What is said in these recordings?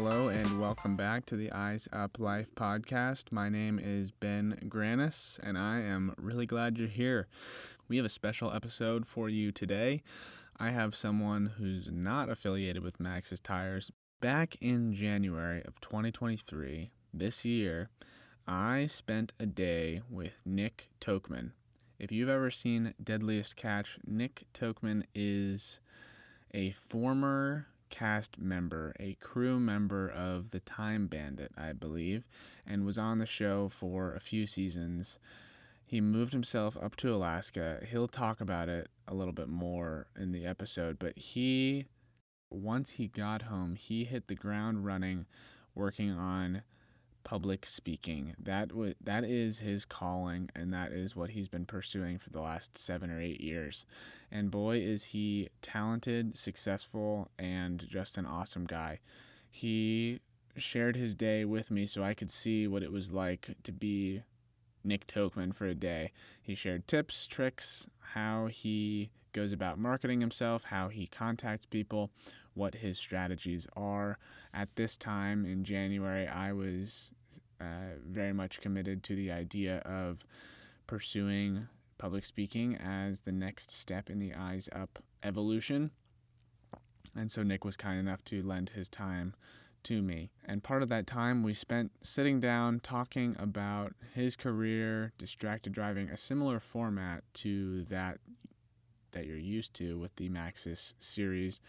Hello and welcome back to the Eyes Up Life podcast. My name is Ben Granis and I am really glad you're here. We have a special episode for you today. I have someone who's not affiliated with Maxxis Tires. Back in January of 2023, this year, I spent a day with Nick Tokman. If you've ever seen Deadliest catch, Nick Tokman is a former cast member, a crew member of the Time Bandit, I believe, and was on the show for a few seasons. He moved himself up to Alaska. He'll talk about it a little bit more in the episode, but once he got home, he hit the ground running, working on public speaking. That is his calling, and that is what he's been pursuing for the last 7 or 8 years. And boy, is he talented, successful, and just an awesome guy. He shared his day with me so I could see what it was like to be Nick Tokman for a day. He shared tips, tricks, how he goes about marketing himself, how he contacts people, what his strategies are. At this time in January, I was very much committed to the idea of pursuing public speaking as the next step in the Eyes Up evolution. And so Nick was kind enough to lend his time to me. And part of that time we spent sitting down talking about his career, distracted driving, a similar format to that you're used to with the Maxxis series.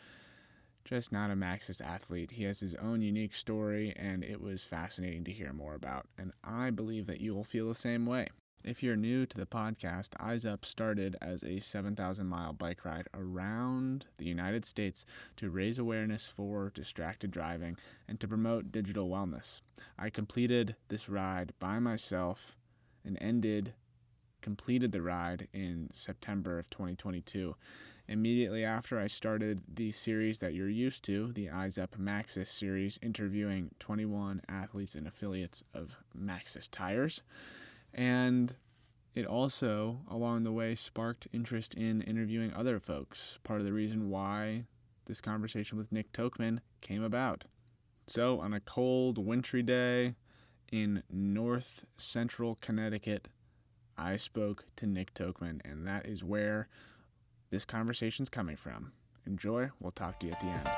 Just not a Maxxis athlete. He has his own unique story, and it was fascinating to hear more about. And I believe that you will feel the same way. If you're new to the podcast, Eyes Up started as a 7,000-mile bike ride around the United States to raise awareness for distracted driving and to promote digital wellness. I completed this ride by myself and completed the ride in September of 2022. Immediately after, I started the series that you're used to, the Eyes Up Maxxis series, interviewing 21 athletes and affiliates of Maxxis Tires. And it also, along the way, sparked interest in interviewing other folks, part of the reason why this conversation with Nick Tokman came about. So, on a cold, wintry day in north central Connecticut, I spoke to Nick Tokman, and that is where this conversation's coming from. Enjoy. We'll talk to you at the end.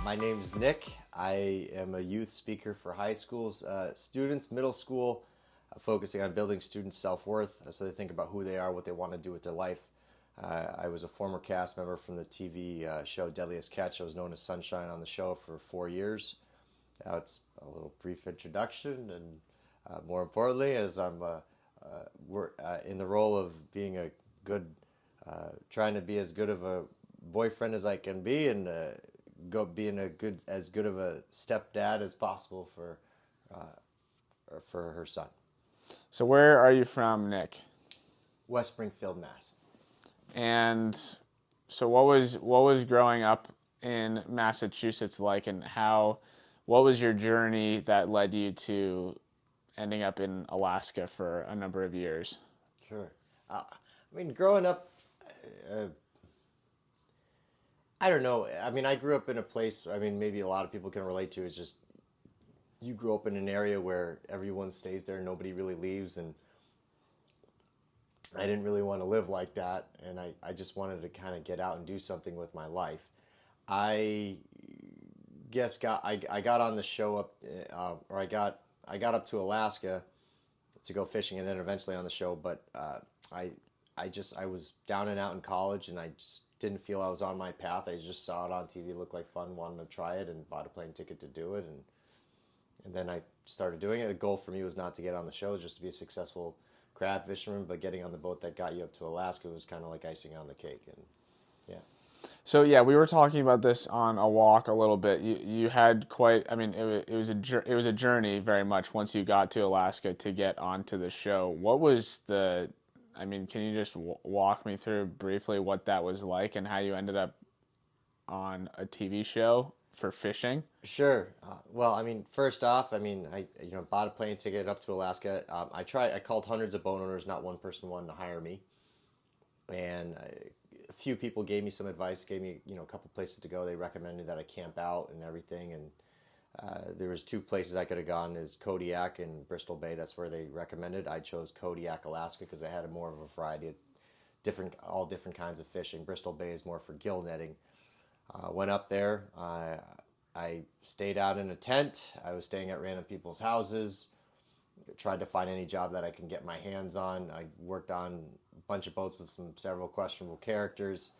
My name's Nick. I am a youth speaker for high school students, middle school, focusing on building students' self-worth so they think about who they are, what they want to do with their life. I was a former cast member from the TV show Deadliest Catch. I was known as Sunshine on the show for 4 years. Now it's a little brief introduction, and more importantly, as I'm in the role of being a good, trying to be as good of a boyfriend as I can be, and being as good of a stepdad as possible for her son. So where are you from, Nick? West Springfield, Mass. And so what was growing up in Massachusetts like, and what was your journey that led you to ending up in Alaska for a number of years? Sure. Growing up, I don't know. I grew up in a place, maybe a lot of people can relate to. It's just, you grew up in an area where everyone stays there, nobody really leaves, and I didn't really want to live like that, and I just wanted to kind of get out and do something with my life. I guess I got on the show up, I got up to Alaska to go fishing, and then eventually on the show. But I was down and out in college, and I just didn't feel I was on my path. I just saw it on TV, it looked like fun, wanted to try it, and bought a plane ticket to do it, and then I started doing it. The goal for me was not to get on the show, just to be a successful crab fisherman, but getting on the boat that got you up to Alaska was kind of like icing on the cake. And yeah. So yeah, we were talking about this on a walk a little bit. You had quite, it was a journey very much once you got to Alaska to get onto the show. What was can you just walk me through briefly what that was like and how you ended up on a TV show for fishing? Sure. First off, I bought a plane ticket up to Alaska. I called hundreds of boat owners, not one person wanted to hire me. and a few people gave me some advice, gave me a couple places to go. They recommended that I camp out and everything, and there was two places I could have gone: is Kodiak and Bristol Bay. That's where they recommended. I chose Kodiak, Alaska, because I had more of a variety of all different kinds of fishing. Bristol Bay is more for gill netting. Went up there. I stayed out in a tent. I was staying at random people's houses. Tried to find any job that I can get my hands on. I worked on a bunch of boats with several questionable characters.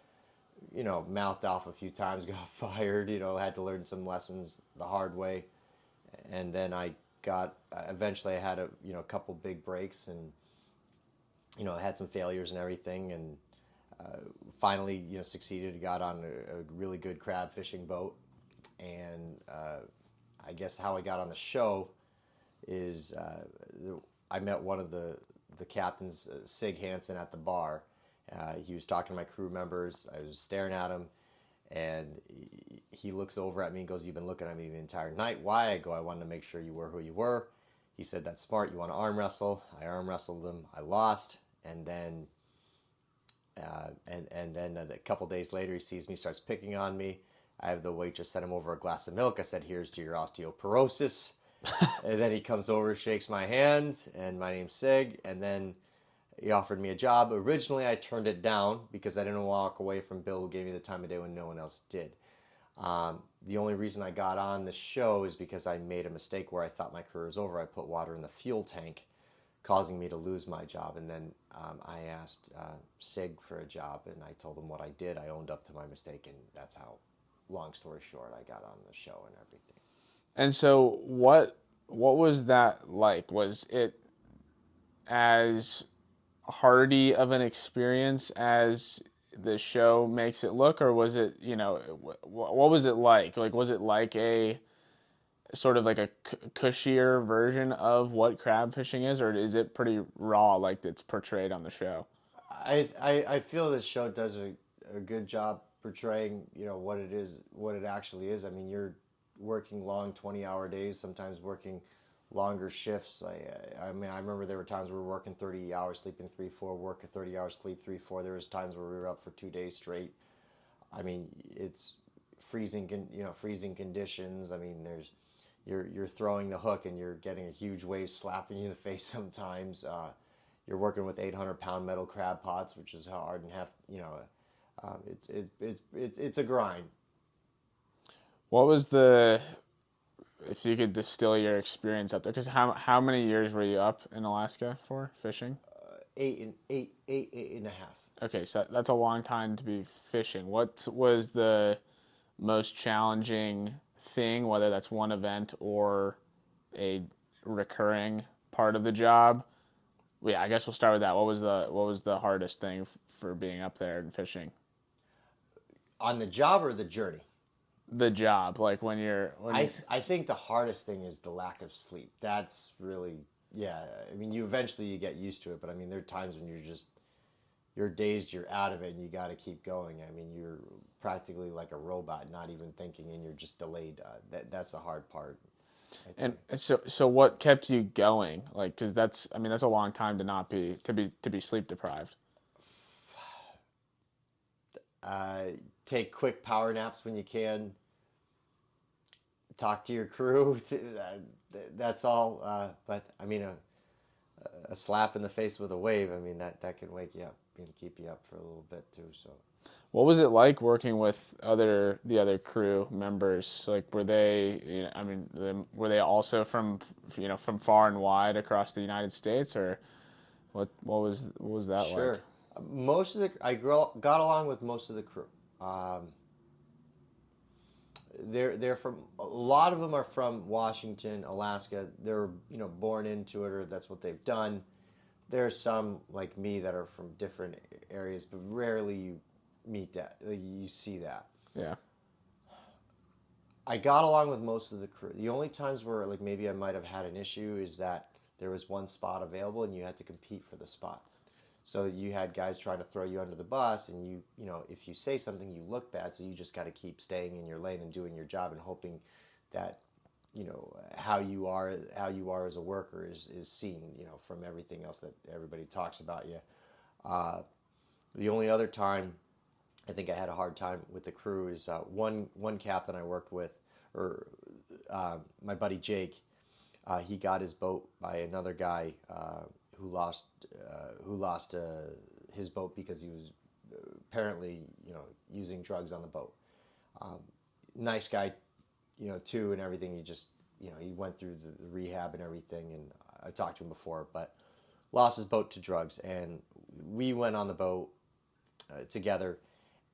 Mouthed off a few times, got fired. Had to learn some lessons the hard way, and then I got. Eventually, I had a couple big breaks, and I had some failures and everything, and finally succeeded. Got on a really good crab fishing boat, and I guess how I got on the show is I met one of the captains, Sig Hansen, at the bar. He was talking to my crew members. I was staring at him, and he looks over at me and goes, "You've been looking at me the entire night. Why?" I go, "I wanted to make sure you were who you were." He said, "That's smart. You want to arm wrestle?" I arm wrestled him. I lost, and then a couple days later, he sees me, starts picking on me. I have the waitress send him over a glass of milk. I said, "Here's to your osteoporosis." And then he comes over, shakes my hand, and my name's Sig. And then he offered me a job. Originally, I turned it down because I didn't walk away from Bill, who gave me the time of day when no one else did. The only reason I got on the show is because I made a mistake where I thought my career was over. I put water in the fuel tank, causing me to lose my job. And then I asked Sig for a job, and I told him what I did. I owned up to my mistake, and that's how, long story short, I got on the show and everything. And so what was that like? Was it as hardy of an experience as the show makes it look, or was it, what was it like? Like, was it like a sort of like a cushier version of what crab fishing is, or is it pretty raw like it's portrayed on the show? I feel this show does a good job portraying what it is, what it actually is. I mean, you're working long 20-hour days, sometimes working longer shifts. I mean, I remember there were times where we were working 30 hours, sleeping 3, 4, working 30 hours, sleep 3, 4. There was times where we were up for 2 days straight. I mean, it's freezing conditions. I mean, you're throwing the hook and you're getting a huge wave slapping you in the face sometimes. You're working with 800-pound metal crab pots, which is hard and it's a grind. What was if you could distill your experience up there, because how many years were you up in Alaska for fishing? Eight and a half. Okay, so that's a long time to be fishing. What was the most challenging thing, whether that's one event or a recurring part of the job? Yeah, I guess we'll start with that. What was the hardest thing for being up there and fishing? On the job or the journey? The job, like I think the hardest thing is the lack of sleep. That's really, yeah. I mean, you eventually get used to it, but I mean, there are times when you're dazed, you're out of it, and you got to keep going. I mean, you're practically like a robot, not even thinking, and you're just delayed. That's the hard part. And so what kept you going? Like, because that's a long time to be sleep deprived. Take quick power naps when you can. Talk to your crew. That's all. But I mean, a slap in the face with a wave. I mean, that can wake you up and keep you up for a little bit too. So, What was it like working with the other crew members? Like, were they, were they also from far and wide across the United States, or what was that like? sure. Most of the got along with most of the crew. They're from, a lot of them are from Washington, Alaska. They're born into it, or that's what they've done. There's some like me that are from different areas, but rarely you meet that. Like, you see that. Yeah. I got along with most of the crew. The only times where like maybe I might have had an issue is that there was one spot available and you had to compete for the spot. So you had guys trying to throw you under the bus, and if you say something, you look bad. So you just got to keep staying in your lane and doing your job, and hoping that how you are as a worker is seen, from everything else that everybody talks about you. The only other time I think I had a hard time with the crew is one captain I worked with, or my buddy Jake. He got his boat by another guy who lost his boat because he was apparently using drugs on the boat. Nice guy, too, and everything. He just he went through the rehab and everything, and I talked to him before, but lost his boat to drugs, and we went on the boat together,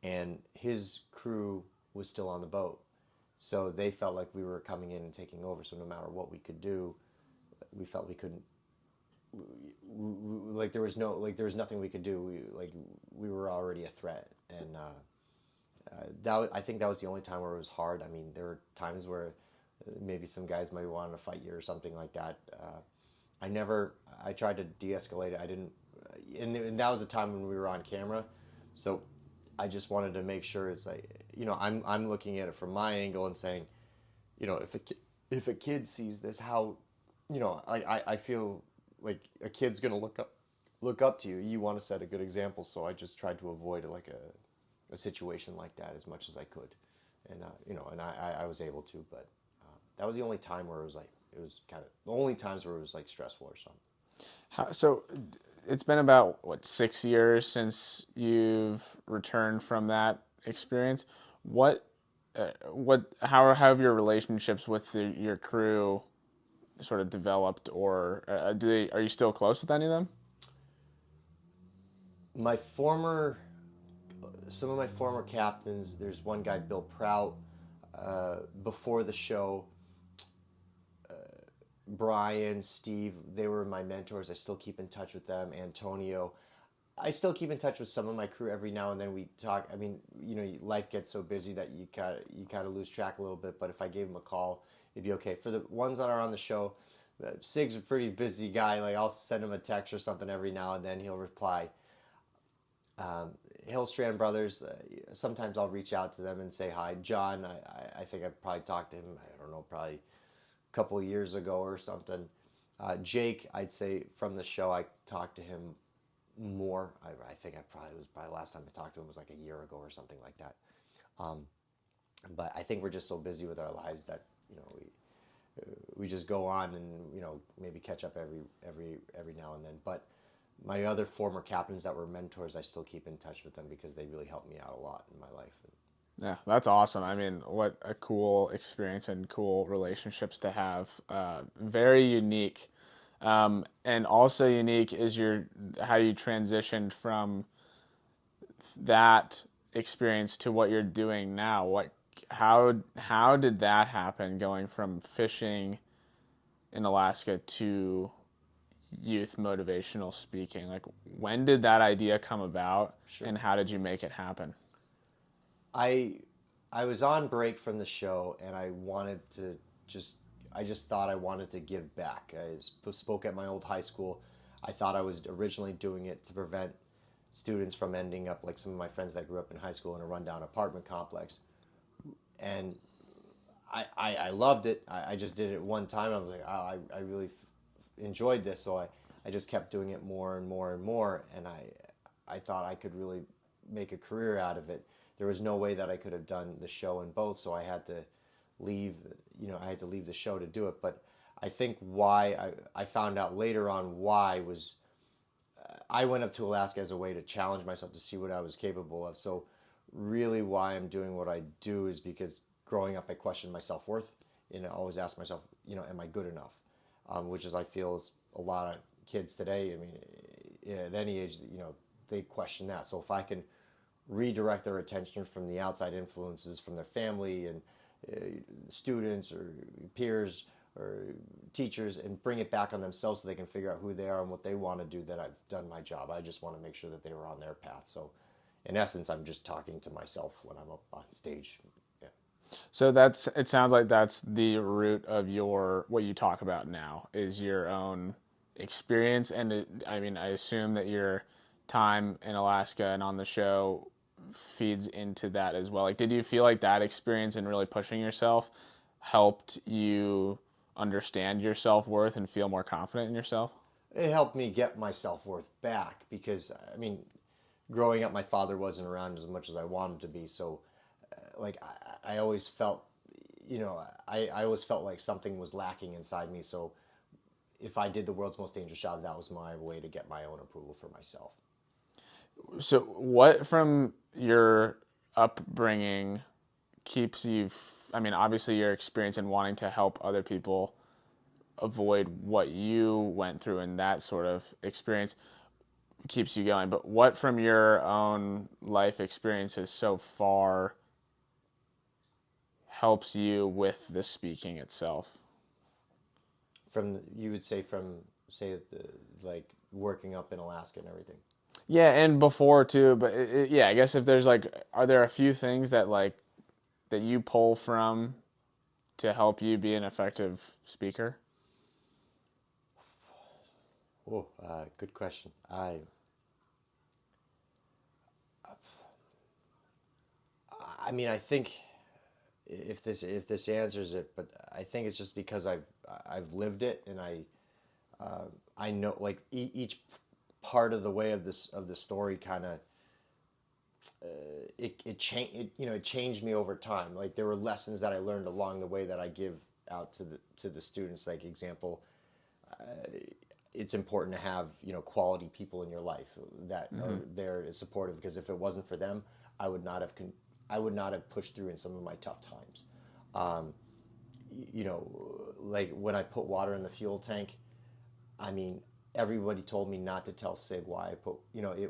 and his crew was still on the boat. So they felt like we were coming in and taking over. So no matter what we could do, we felt we couldn't. Like there was nothing we could do. We were already a threat, and I think that was the only time where it was hard. I mean, there were times where maybe some guys might want to fight you or something like that. I tried to de-escalate it. I didn't, and that was a time when we were on camera, so I just wanted to make sure it's like, I'm looking at it from my angle and saying, if a kid sees this, how, I feel like a kid's gonna look up to you. You want to set a good example, so I just tried to avoid like a situation like that as much as I could, and I was able to, but that was the only time where it was kind of the only times where it was like stressful or something. So it's been about, what, 6 years since you've returned from that experience. How have your relationships with your crew sort of developed, or are you still close with any of them? My former, some of my former captains. There's one guy, Bill Prout. Before the show, Brian, Steve, they were my mentors. I still keep in touch with them. Antonio, I still keep in touch with some of my crew every now and then. We talk. I mean, life gets so busy that you kind of lose track a little bit. But if I gave him a call, it'd be okay. For the ones that are on the show, Sig's a pretty busy guy. Like, I'll send him a text or something every now and then. He'll reply. Hillstrand Brothers, sometimes I'll reach out to them and say hi. John, I think I've probably talked to him, I don't know, probably a couple of years ago or something. Jake, I'd say from the show, I talked to him more. I think probably last time I talked to him was like a year ago or something like that. But I think we're just so busy with our lives that we just go on and maybe catch up every now and then. But my other former captains that were mentors, I still keep in touch with them because they really helped me out a lot in my life. Yeah, that's awesome. I mean, what a cool experience and cool relationships to have. Very unique. And also unique is how you transitioned from that experience to what you're doing now. How did that happen, going from fishing in Alaska to youth motivational speaking? Like, when did that idea come about, Sure. and how did you make it happen? I I was on break from the show, and I just thought I wanted to give back. Spoke at my old high school. I thought I was originally doing it to prevent students from ending up like some of my friends that grew up in high school in a rundown apartment complex. And I loved it. I just did it one time. I was like, oh, I really enjoyed this. So I just kept doing it more and more and more. And I thought I could really make a career out of it. There was no way that I could have done the show in both. So I had to leave, I had to leave the show to do it. But I think why I found out later on why was I went up to Alaska as a way to challenge myself to see what I was capable of. So really why I'm doing what I do is because growing up I questioned my self-worth and I always ask myself, am I good enough? Which is I feel is a lot of kids today. I mean, at any age, they question that. So if I can redirect their attention from the outside influences from their family and students or peers or teachers and bring it back on themselves so they can figure out who they are and what they want to do, then I've done my job. I just want to make sure that they were on their path. So in essence, I'm just talking to myself when I'm up on stage. Yeah. So it sounds like that's the root of what you talk about now is your own experience. And I mean, I assume that your time in Alaska and on the show feeds into that as well. Like, did you feel like that experience and really pushing yourself helped you understand your self-worth and feel more confident in yourself? It helped me get my self-worth back because, I mean, growing up, my father wasn't around as much as I wanted him to be. So, like, I always felt, I always felt like something was lacking inside me. So, if I did the world's most dangerous job, that was my way to get my own approval for myself. So, what from your upbringing keeps you? I mean, obviously, your experience in wanting to help other people avoid what you went through in that sort of experience keeps you going. But what from your own life experiences so far helps you with the speaking itself? You would say from, say, like working up in Alaska and everything. Yeah, and before too. But yeah, I guess if there's like, are there a few things that that you pull from to help you be an effective speaker? Oh, good question. I mean, I think if this answers it, but I think it's just because I've lived it, and I know, like, each part of the way of the story kind of, it changed me over time. Like, there were lessons that I learned along the way that I give out to the students. Like, example, it's important to have, quality people in your life that are there is supportive, because if it wasn't for them, I would not have I would not have pushed through in some of my tough times. Like when I put water in the fuel tank, I mean, everybody told me not to tell Sig why I put,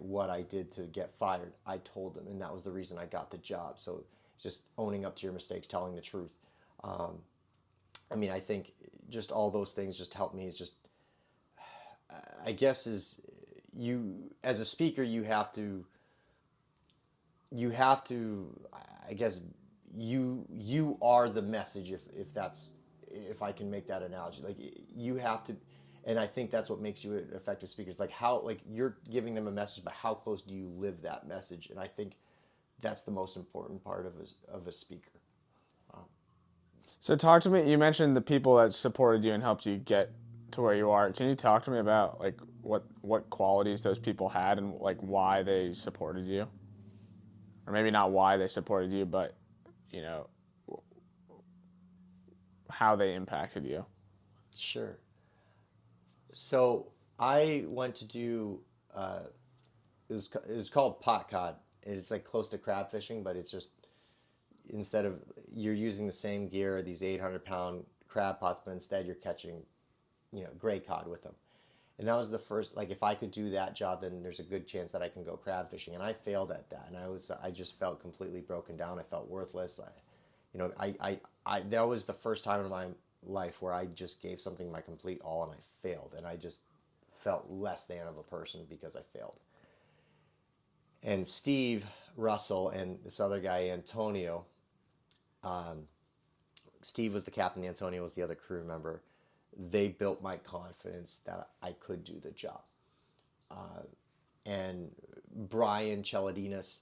what I did to get fired. I told them, and that was the reason I got the job. So just owning up to your mistakes, telling the truth. I mean, I think just all those things just help me. It's just, I guess, is you, as a speaker, you have to, I guess, you are the message, if I can make that analogy. Like, you have to, and I think that's what makes you an effective speaker. It's like, how, like, you're giving them a message, but how close do you live that message? And I think that's the most important part of a speaker. So talk to me. You mentioned the people that supported you and helped you get to where you are. Can you talk to me about like what qualities those people had and like why they supported you? Or maybe not why they supported you, but you know, how they impacted you. Sure. So I went to do, it was called pot cod. It's like close to crab fishing, but it's just, instead of, you're using the same gear, these 800-pound crab pots, but instead you're catching, gray cod with them. And that was the first, like, if I could do that job, then there's a good chance that I can go crab fishing. And I failed at that. And I just felt completely broken down. I felt worthless. That was the first time in my life where I just gave something my complete all and I failed. And I just felt less than of a person because I failed. And Steve Russell and this other guy, Antonio, Steve was the captain, Antonio was the other crew member. They built my confidence that I could do the job. And Brian Cheladinas,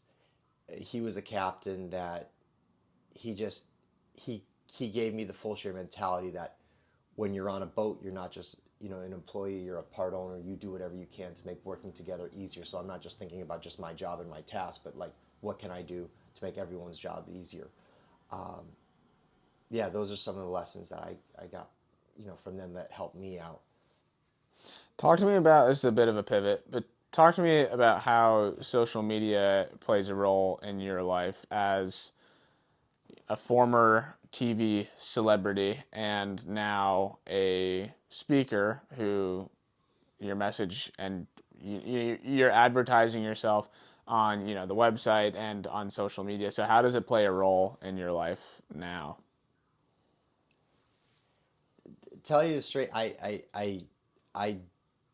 he was a captain that he just he gave me the full share mentality that when you're on a boat, you're not just, an employee, you're a part owner. You do whatever you can to make working together easier. So I'm not just thinking about just my job and my task, but like, what can I do to make everyone's job easier? Yeah, those are some of the lessons that I got, from them, that helped me out. Talk to me about, this is a bit of a pivot, but talk to me about how social media plays a role in your life as a former TV celebrity and now a speaker who your message and you're advertising yourself on the website and on social media. So how does it play a role in your life now? Tell you straight, I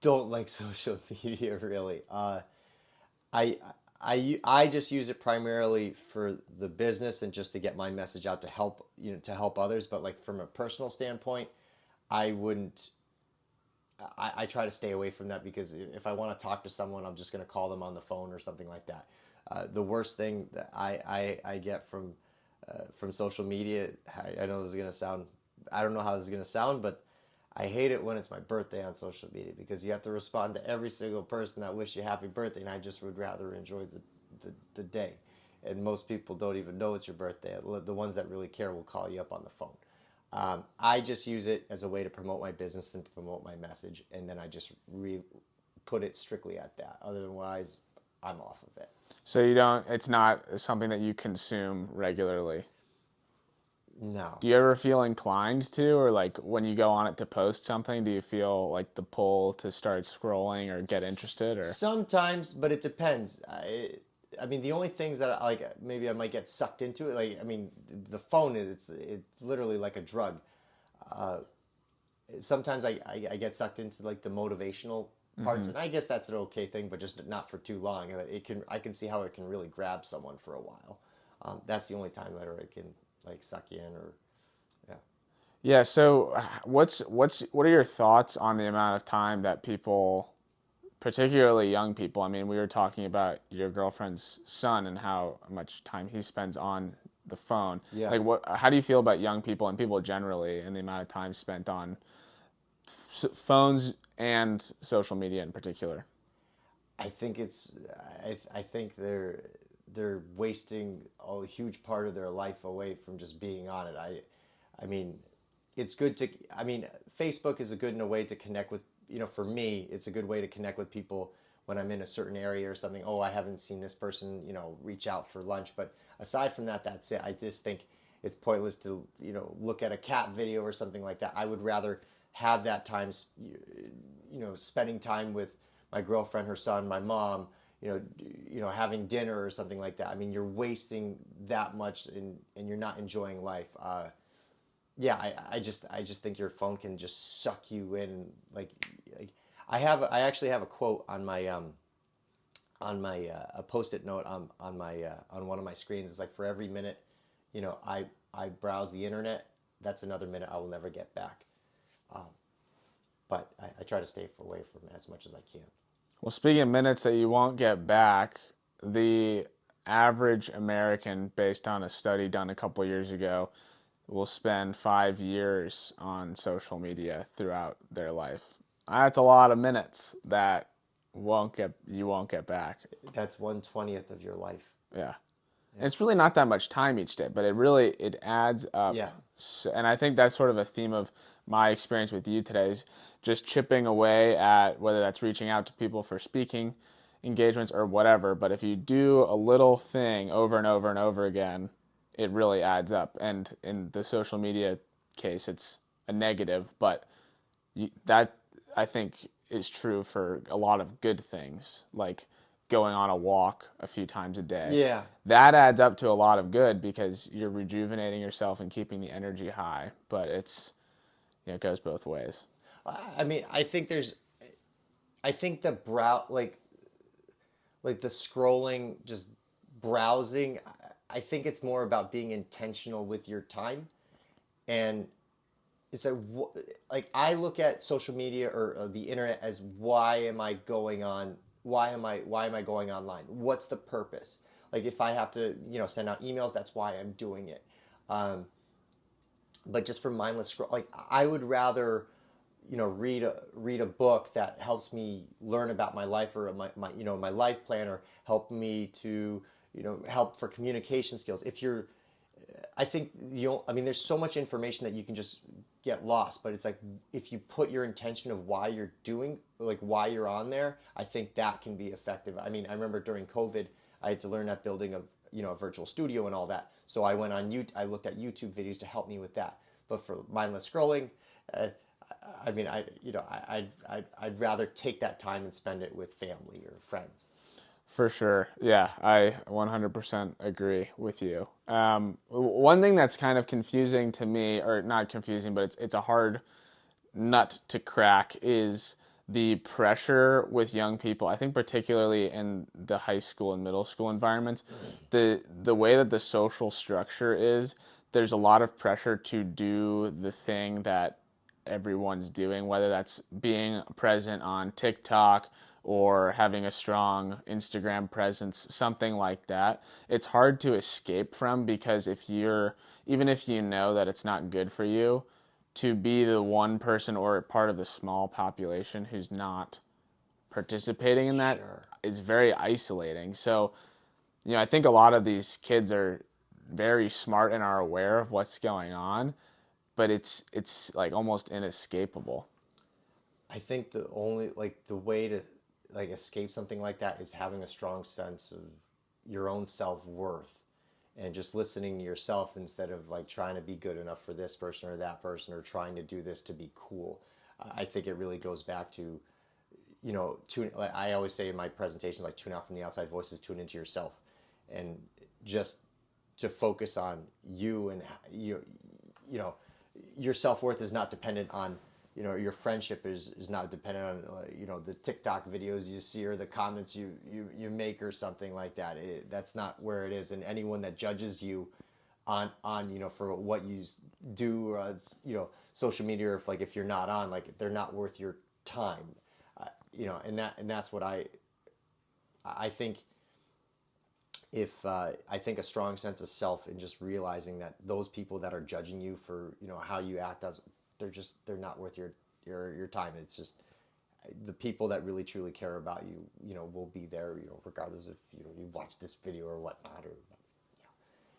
don't like social media really. I I just use it primarily for the business and just to get my message out to help, to help others. But like, from a personal standpoint, I wouldn't. I try to stay away from that, because if I want to talk to someone, I'm just going to call them on the phone or something like that. The worst thing that I get from social media, I know this is going to sound, I don't know how this is going to sound, but I hate it when it's my birthday on social media because you have to respond to every single person that wish you happy birthday, and I just would rather enjoy the day. And most people don't even know it's your birthday. The ones that really care will call you up on the phone. I just use it as a way to promote my business and promote my message, and then I just put it strictly at that. Otherwise, I'm off of it. So you don't. It's not something that you consume regularly. No. Do you ever feel inclined to, or like when you go on it to post something, do you feel like the pull to start scrolling or get interested, or? Sometimes, but it depends. I mean, the only things that like maybe I might get sucked into it. Like, I mean, the phone is it's literally like a drug. Uh, Sometimes I get sucked into like the motivational parts, and I guess that's an okay thing, but just not for too long. I can see how it can really grab someone for a while. That's the only time that it can like suck you in, or yeah. Yeah. So, what are your thoughts on the amount of time that people, particularly young people? I mean, we were talking about your girlfriend's son and how much time he spends on the phone. Yeah. Like, what? How do you feel about young people and people generally, and the amount of time spent on phones and social media in particular? I think it's I think they're wasting a huge part of their life away from just being on it. I mean, it's good to I mean, Facebook is a good in a way to connect with, for me, it's a good way to connect with people when I'm in a certain area or something. Oh, I haven't seen this person, reach out for lunch, but aside from that, that's it. I just think it's pointless to, look at a cat video or something like that. I would rather have that time, spending time with my girlfriend, her son, my mom, having dinner or something like that. I mean, you're wasting that much, and you're not enjoying life. Yeah, I just think your phone can just suck you in. Like I actually have a quote on my a post-it note on my on one of my screens. It's like, for every minute, I browse the internet, that's another minute I will never get back. But I try to stay away from it as much as I can. Well, speaking of minutes that you won't get back, the average American, based on a study done a couple years ago, will spend 5 years on social media throughout their life. That's a lot of minutes that you won't get back. That's 1/20th of your life. Yeah. And it's really not that much time each day, but it adds up. Yeah. And I think that's sort of a theme of my experience with you today, is just chipping away at whether that's reaching out to people for speaking engagements or whatever. But if you do a little thing over and over and over again, it really adds up. And in the social media case, it's a negative, but that, I think, is true for a lot of good things, like going on a walk a few times a day. Yeah. That adds up to a lot of good because you're rejuvenating yourself and keeping the energy high. But it goes both ways. I mean, I think the like the scrolling, just browsing. I think it's more about being intentional with your time, and it's like I look at social media or the internet as, why am I going on? Why am I going online? What's the purpose? Like, if I have to send out emails, that's why I'm doing it. But just for mindless scroll, like, I would rather read a book that helps me learn about my life, or my life plan, or help me to help for communication skills. I think I mean, there's so much information that you can just get lost, but it's like, if you put your intention of why you're doing, like why you're on there, I think that can be effective. I mean, I remember during COVID, I had to learn that building of a virtual studio and all that. So I went on I looked at YouTube videos to help me with that. But for mindless scrolling, I mean, I'd rather take that time and spend it with family or friends. For sure. Yeah, I 100% agree with you. One thing that's kind of confusing to me, or not confusing, but it's a hard nut to crack, is the pressure with young people. I think particularly in the high school and middle school environments, the way that the social structure is, there's a lot of pressure to do the thing that everyone's doing, whether that's being present on TikTok or having a strong Instagram presence, something like that. It's hard to escape from, because even if you know that it's not good for you, to be the one person or part of the small population who's not participating in that Sure. is very isolating. So, I think a lot of these kids are very smart and are aware of what's going on, but it's like almost inescapable. I think the only the way to escape something like that is having a strong sense of your own self-worth and just listening to yourself instead of trying to be good enough for this person or that person or trying to do this to be cool. I think it really goes back to, I always say in my presentations, tune out from the outside voices, tune into yourself, and just to focus on you and your self-worth is not dependent on, your friendship is not dependent on, the TikTok videos you see or the comments you make or something like that. That's not where it is. And anyone that judges you on for what you do, social media, or if you're not on, they're not worth your time. And that's what I think. If I think a strong sense of self and just realizing that those people that are judging you for how you act, as they're not worth your time. It's just the people that really truly care about you will be there regardless if you watch this video or whatnot, or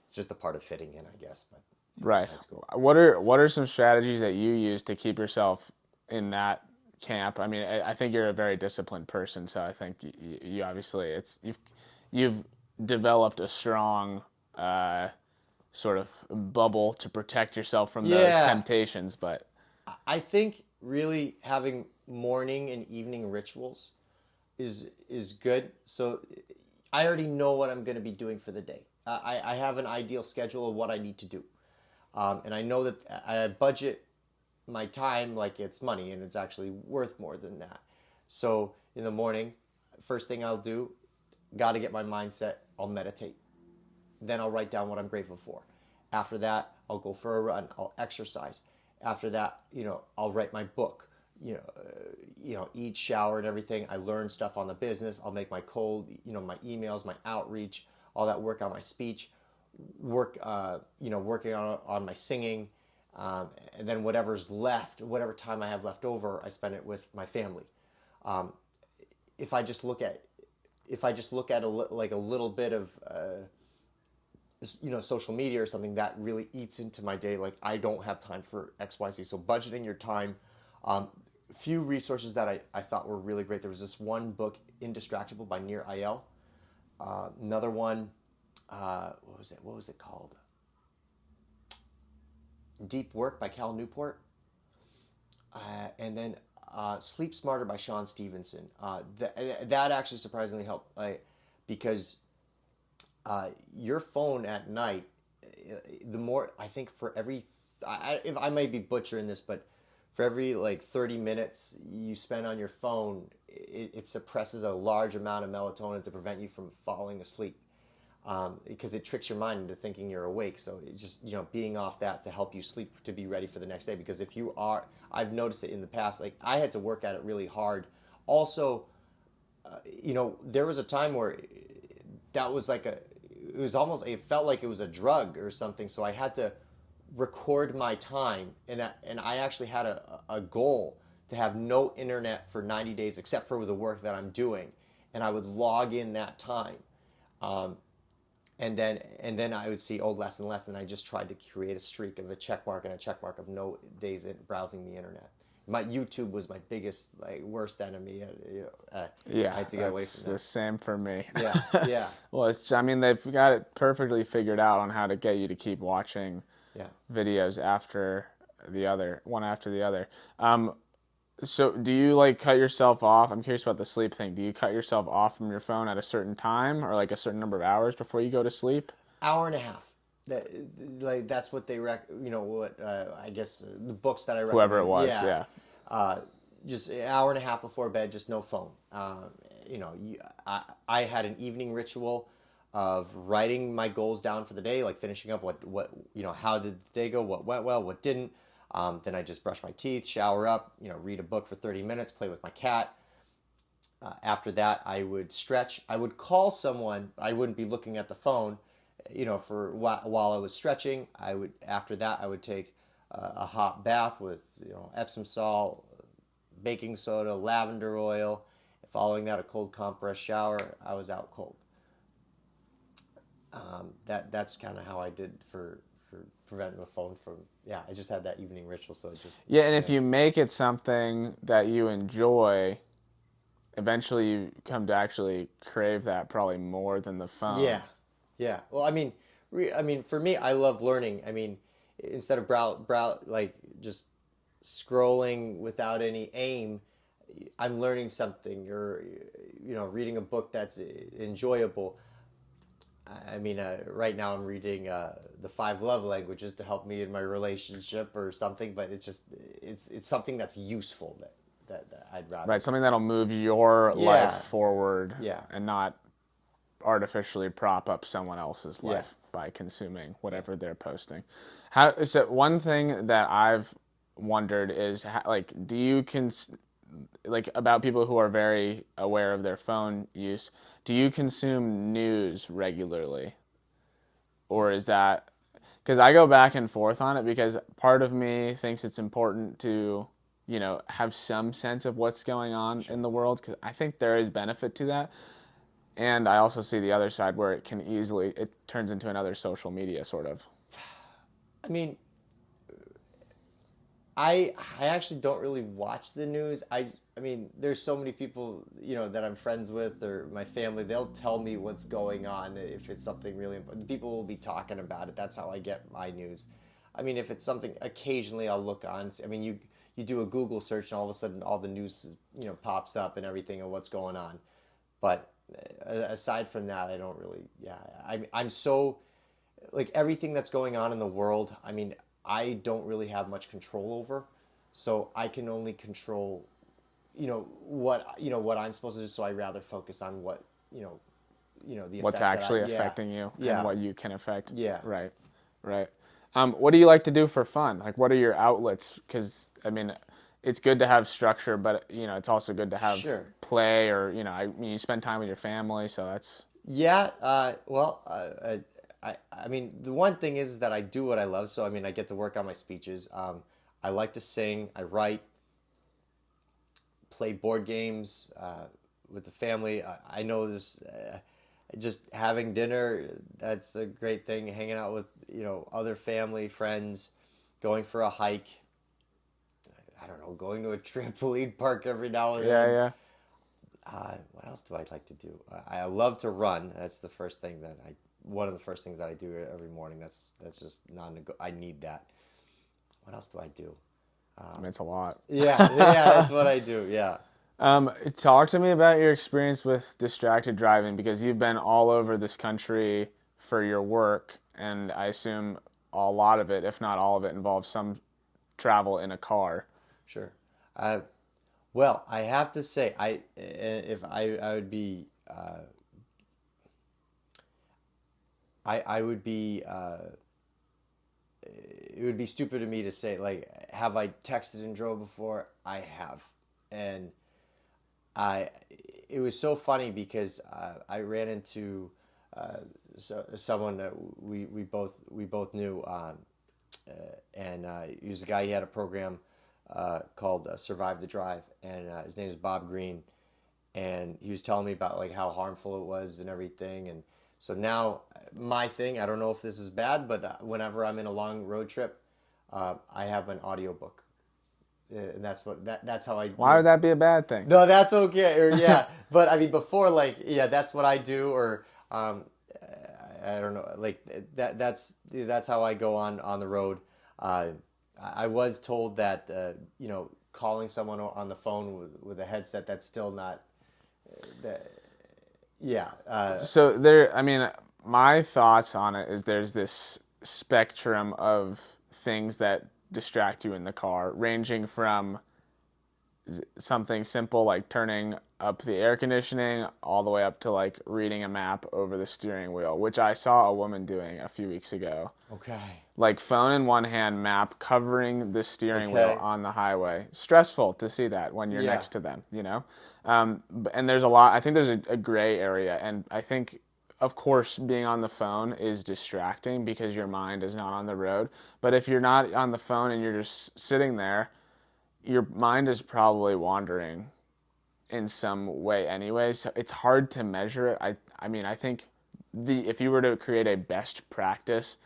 it's just a part of fitting in, I guess. But Right. that's cool. What are some strategies that you use to keep yourself in that camp? I mean, I think you're a very disciplined person, so I think you obviously you've developed a strong sort of bubble to protect yourself from those Yeah, temptations. But I think really having morning and evening rituals is good. So I already know what I'm going to be doing for the day. I have an ideal schedule of what I need to do, and I know that I budget my time like it's money, and it's actually worth more than that. So in the morning, first thing I'll do, got to get my mindset. I'll meditate. Then I'll write down what I'm grateful for. After that, I'll go for a run. I'll exercise. After that, I'll write my book. Eat, shower, and everything. I learn stuff on the business. I'll make my my emails, my outreach, all that work on my speech, working on my singing, and then whatever's left, whatever time I have left over, I spend it with my family. Um, if I just look at a little bit of social media or something, that really eats into my day. I don't have time for XYZ. So budgeting your time. Few resources that I thought were really great. There was this one book, Indistractable by Nir Eyal. Another one, what was it called? Deep Work by Cal Newport. And then Sleep Smarter by Sean Stevenson. That actually surprisingly helped, because your phone at night, the more, I think for every, I may be butchering this, but for every 30 minutes you spend on your phone, it suppresses a large amount of melatonin to prevent you from falling asleep. Because it tricks your mind into thinking you're awake. So it's just, being off that to help you sleep to be ready for the next day. Because if you are, I've noticed it in the past, I had to work at it really hard. Also, there was a time where that was it felt like it was a drug or something. So I had to record my time, and I actually had a goal to have no internet for 90 days except for the work that I'm doing, and I would log in that time, and then I would see less and less, and I just tried to create a streak of a check mark and a check mark of no days in browsing the internet. My YouTube was my biggest worst enemy. yeah, I had to get away that's from the that. same for me. Yeah, yeah, Well, I mean, they've got it perfectly figured out on how to get you to keep watching yeah. videos one after the other. So do you cut yourself off? I'm curious about the sleep thing. Do you cut yourself off from your phone at a certain time or a certain number of hours before you go to sleep? Hour and a half. That's what they what I guess the books that I recommend. Whoever it was, yeah. Just an hour and a half before bed, just no phone. I had an evening ritual of writing my goals down for the day, finishing up what how did the day go, what went well, what didn't. Then I just brush my teeth, shower up, read a book for 30 minutes, play with my cat. After that, I would stretch. I would call someone. I wouldn't be looking at the phone, for while I was stretching. After that, I would take a hot bath with Epsom salt, baking soda, lavender oil. Following that, a cold compress shower. I was out cold. That's kind of how I did for preventing the phone from. Yeah, I just had that evening ritual, so it just. Yeah, and if Yeah. you make it something that you enjoy, eventually you come to actually crave that probably more than the Yeah, phone. yeah. Well, I mean, for me, I love learning. I mean, instead of like just scrolling without any aim, I'm learning something, or reading a book that's enjoyable. I mean, right now I'm reading the Five Love Languages to help me in my relationship or something. But it's something that's useful that I'd Right, rather. something that'll move your life Yeah, forward yeah, and not artificially prop up someone else's yeah, life by consuming yeah. whatever they're posting. How so one thing that I've wondered is like do you like about people who are very aware of their phone use, do you consume news regularly? Or is that because I go back and forth on it because part of me thinks it's important to, have some sense of what's going on Sure. in the world because I think there is benefit to that. And I also see the other side where it turns into another social media sort of. I mean, I actually don't really watch the news. I mean, there's so many people that I'm friends with or my family. They'll tell me what's going on if it's something really important. People will be talking about it. That's how I get my news. I mean, if it's something, occasionally I'll look on. I mean, you do a Google search and all of a sudden all the news pops up and everything and what's going on. But aside from that, I don't really. Yeah, I'm so like everything that's going on in the world, I mean, I don't really have much control over. So I can only control, what I'm supposed to do. So I rather focus on what, the What's effects that actually yeah, affecting you and yeah, what you can affect. yeah, Right, right. What do you like to do for fun? Like, what are your outlets? Because I mean, it's good to have structure, but it's also good to have sure. play, or I mean, you spend time with your family, so that's Yeah, well, I mean, the one thing is that I do what I love. So, I mean, I get to work on my speeches. I like to sing, I write, play board games with the family. I know this. Just having dinner, that's a great thing. Hanging out with other family, friends, going for a hike. I don't know, going to a trampoline park every now and yeah, then. yeah. What else do I like to do? I love to run. That's the first thing that I. One of the first things that I do every morning. That's just non-negotiable. I need that. What else do I do? I mean, it's a lot. Yeah, yeah, that's what I do. Yeah. Talk to me about your experience with distracted driving because you've been all over this country for your work, and I assume a lot of it, if not all of it, involves some travel in a car. Sure. Uh, well, I have to say, if I would be I would be it would be stupid of me to say like have I texted and drove before? I have, and I it was so funny because I ran into someone that we both knew, and he was a guy. He had a program called Survive the Drive, and his name is Bob Green, and he was telling me about like how harmful it was and everything. And so now my thing, I don't know if this is bad, but whenever I'm in a long road trip, I have an audiobook. And that's how I Why would that be a bad thing? no, that's okay. Or yeah, but I mean before, like, yeah, that's what I do. Or I don't know, like that's how I go on the road. Uh, I was told that calling someone on the phone with a headset, that's still not that. Yeah, So I mean, my thoughts on it is there's this spectrum of things that distract you in the car, ranging from something simple like turning up the air conditioning all the way up to like reading a map over the steering wheel, which I saw a woman doing a few weeks ago. okay, Like phone in one hand, map covering the steering wheel okay, on the highway. Stressful to see that when you're yeah, next to them, And there's a lot, I think there's a gray area, and I think of course, being on the phone is distracting because your mind is not on the road. But if you're not on the phone and you're just sitting there, your mind is probably wandering in some way anyway. So it's hard to measure it. I mean, I think if you were to create a best practice,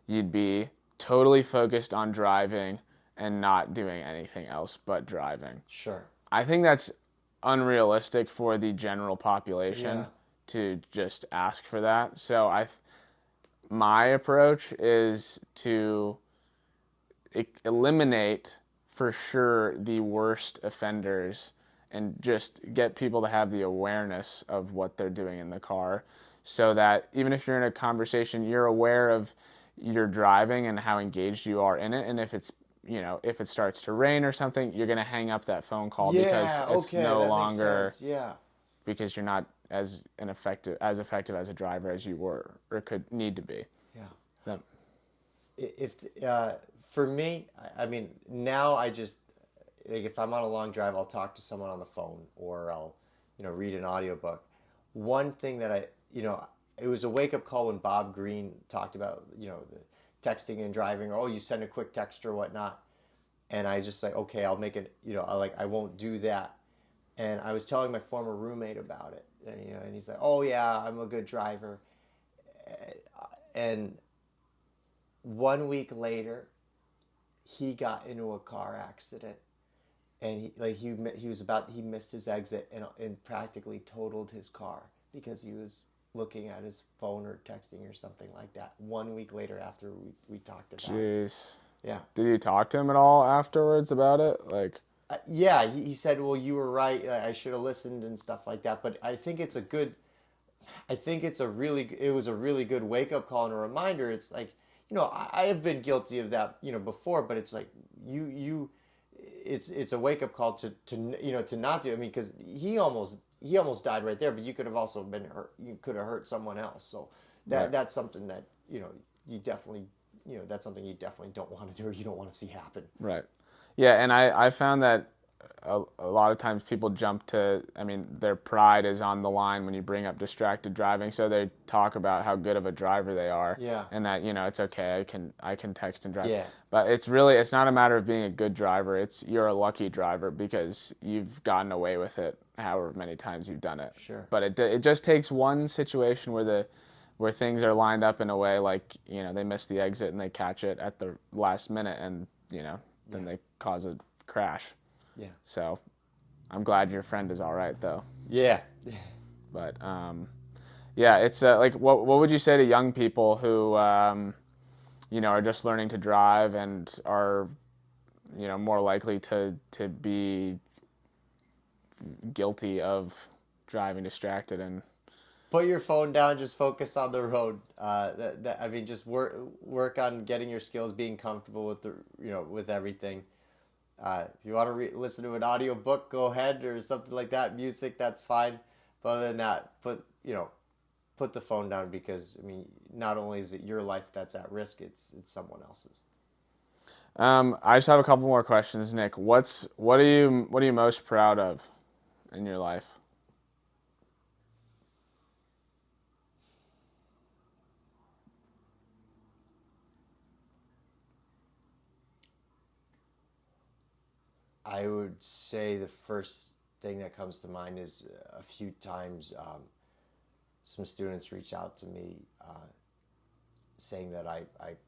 you'd be totally focused on driving and not doing anything else but driving. Sure. I think that's unrealistic for the general Yeah. population to just ask for that. So my approach is to eliminate for sure the worst offenders and just get people to have the awareness of what they're doing in the car so that even if you're in a conversation, you're aware of your driving and how engaged you are in it. And if it's, if it starts to rain or something, you're going to hang up that phone call because Yeah. it's Okay. no That makes longer, sense. Yeah. because you're not as effective as a driver as you were or could need to be. Yeah. That, If For me, I mean, now I just like if I'm on a long drive, I'll talk to someone on the phone or I'll, read an audiobook. One thing that it was a wake up call when Bob Green talked about, the texting and driving, or oh, you send a quick text or whatnot. And I just like, okay, I'll make it, I won't do that. And I was telling my former roommate about it, and he's like, oh yeah, I'm a good driver. And 1 week later, he got into a car accident, and he missed his exit and practically totaled his car because he was looking at his phone or texting or something like that. 1 week later, after we talked about it. jeez. Yeah. Did you talk to him at all afterwards about it? Like, Yeah, he said, well, you were right. I should have listened and stuff like that. But I think it's a good. I think it was a really good wake up call and a reminder. It's like, I have been guilty of that, before, but it's like it's a wake up call to not do. I mean, because he almost died right there, but you could have also been hurt. You could have hurt someone else. So right. that's something that you definitely that's something you definitely don't want to do or you don't want to see happen. Right. Yeah, and I found that a lot of times people jump to, I mean, their pride is on the line when you bring up distracted driving, so they talk about how good of a driver they are. Yeah. And that, it's okay, I can text and drive. Yeah. But it's not a matter of being a good driver, you're a lucky driver because you've gotten away with it however many times you've done it. Sure. But it just takes one situation where things are lined up in a way like, they miss the exit and they catch it at the last minute and, then they cause a crash. Yeah. So I'm glad your friend is all right though. Yeah. But yeah, it's like what would you say to young people who are just learning to drive and are more likely to be guilty of driving distracted and Put your phone down. Just focus on the road. I mean, just work on getting your skills, being comfortable with with everything. If you want to listen to an audio book, go ahead, or something like that. Music, that's fine. But other than that, put the phone down because I mean, not only is it your life that's at risk, it's someone else's. I just have a couple more questions, Nick. What are you most proud of in your life? I would say the first thing that comes to mind is a few times some students reach out to me saying that I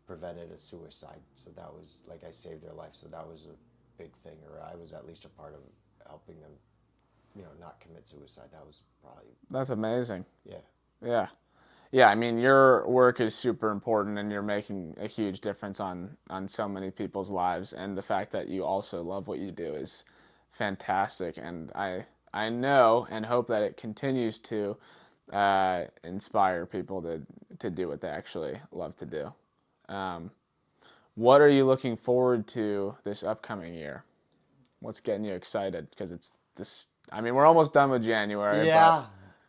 prevented a suicide. So that was like I saved their life. So that was a big thing, or I was at least a part of helping them, not commit suicide. That was probably. That's amazing. Yeah. Yeah. Yeah, I mean, your work is super important and you're making a huge difference on so many people's lives, and the fact that you also love what you do is fantastic, and I know and hope that it continues to inspire people to do what they actually love to do. What are you looking forward to this upcoming year? What's getting you excited? Because it's this. I mean, we're almost done with January. Yeah.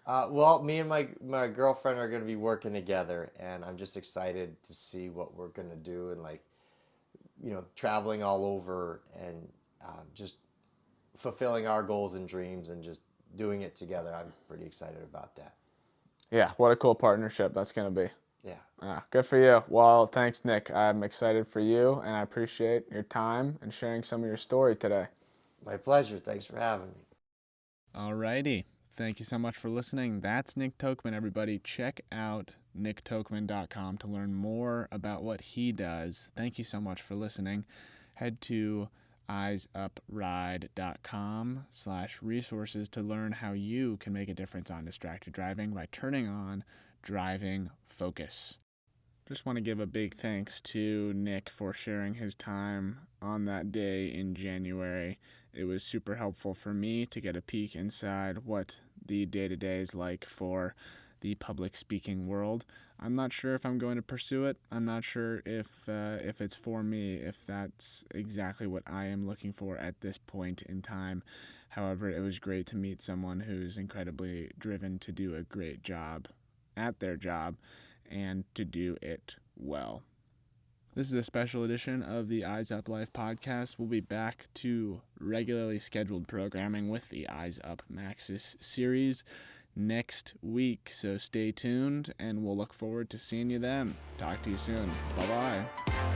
Well, me and my girlfriend are going to be working together, and I'm just excited to see what we're going to do, and like, traveling all over and just fulfilling our goals and dreams and just doing it together. I'm pretty excited about that. Yeah, what a cool partnership that's going to be. Yeah. Good for you. Well, thanks, Nick. I'm excited for you, and I appreciate your time and sharing some of your story today. My pleasure. Thanks for having me. Alrighty. Thank you so much for listening. That's Nick Tokman, everybody. Check out nicktokman.com to learn more about what he does. Thank you so much for listening. Head to eyesupride.com/resources to learn how you can make a difference on distracted driving by turning on driving focus. Just want to give a big thanks to Nick for sharing his time on that day in January. It was super helpful for me to get a peek inside what the day-to-day is like for the public speaking world. I'm not sure if I'm going to pursue it. I'm not sure if it's for me, if that's exactly what I am looking for at this point in time. However, it was great to meet someone who's incredibly driven to do a great job at their job and to do it well. This is a special edition of the Eyes Up Life podcast. We'll be back to regularly scheduled programming with the Eyes Up Maxxis series next week, so stay tuned and we'll look forward to seeing you then. Talk to you soon. Bye-bye.